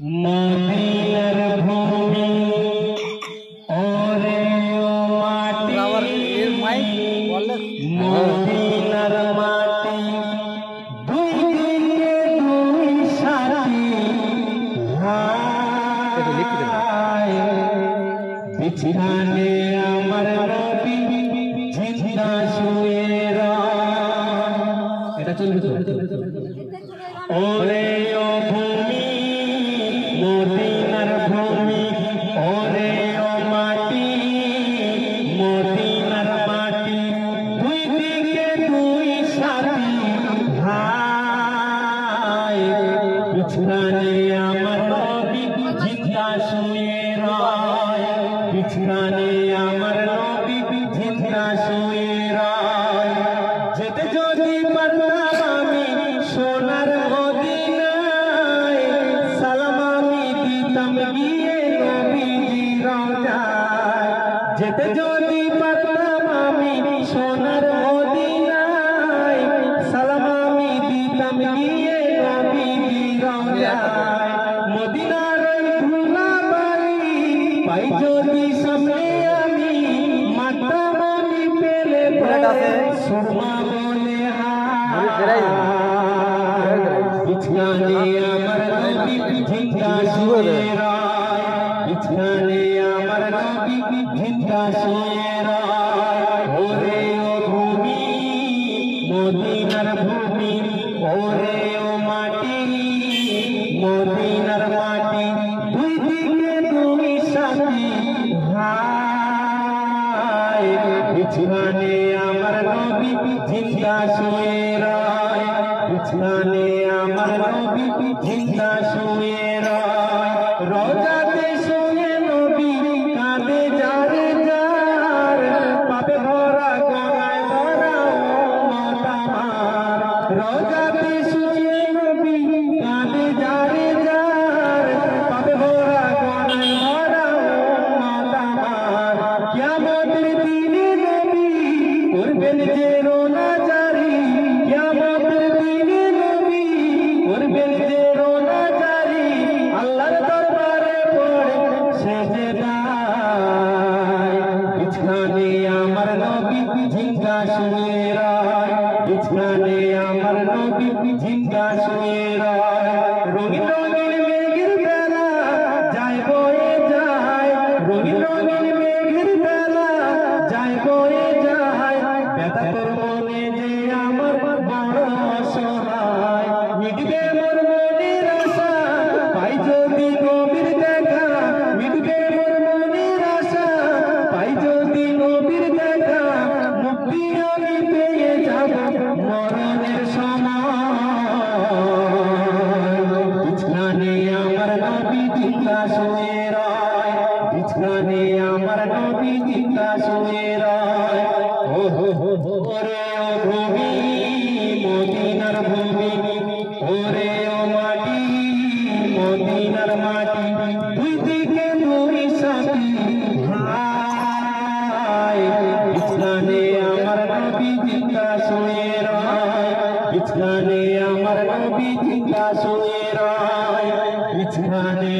মদিনার ভূমি ওরে ও মাটি মদিনার মাটি দুই দিকে দুই সাথী বিছানে আমার নবী জিন্দা শুয়ে এটা চলবে ওরে ও ভূমি মদিনার ভূমি ওরে ও মাটি মদিনার মাটি দুই দিকে দুই সাথী ভাই বিছানে আমার নবী জিন্দা শুয়ে রয় বিছানে আমার নবী জিন্দা শুয়ে রয় যেতে যদি পারতাম আমি সোনার মদিনায় সালাম আমি দিতাম গিয়ে নবীজির রওজায় যেতে যদি পারতাম আমি সোনার মদিনায় সালাম আমি দিতাম গিয়ে নবীজির রওজায় মদিনার ধুলা বাড়ি পাই যদি সামনে আমি মাতাম আমি পেলে সুরমা বলে বিছানে আমার নবী জিন্দা শুয়ে রয় বিছানে আমার নবী জিন্দা শুয়ে রয় ওরে ও ভূমি মদিনার ভূমি ওরে ও মাটি মদিনার মাটি দুই দিকে দুই সাথী ভাই বিছানে আমার নবী জিন্দা শুয়ে রয় বিছানে আমার নবী জিন্দা শুয়ে রয় রওজাতে শুয়ে নবী কাঁদে যারে যার পাপে ভরা গলায় ভরা উম্মত আমার রওজাতে শুয়ে নবী কাঁদে যারে যার পাপে ভরা গলায় ভরা উম্মত আমার কিয়ামতের দিনে নবী করবেন যে রোনা জারি কিয়ামতের দিনে নবী করবেন যে রোনা জারি আল্লাহর দরবারে পড়ে সেজদায় বিছানে আমার নবী জিন্দা শুয়ে রয় বিছানে আমার নবী জিন্দা শুয়ে রয় রঙিন রঙিন মেঘের বেলা যায় বয়ে যায় রঙিন রঙিন মেঘের বেলা যায় বয়ে যায় ব্যথা তোর মনে যে আমার বড় অসহায় মিটবে মোর মনের আশা পাই যদি নবীর দেখা মিটবে মোর মনের আশা পাই যদি নবীর দেখা মুক্তি আমি পেয়ে যাব মরণের সময় বিছানে আমার নবী জিন্দা শুয়ে রয় বিছানে আমার নবী জিন্দা শুয়ে রয় ও হো হো ওরে ও ভূমি মদিনার ভূমি ওরে ও মাটি মদিনার মাটি দুই দিকে দুই সাথী ভাই বিছানে আমার নবী জিন্দা শুয়ে রয় বিছানে আমার নবী জিন্দা শুয়ে রয় বিছানে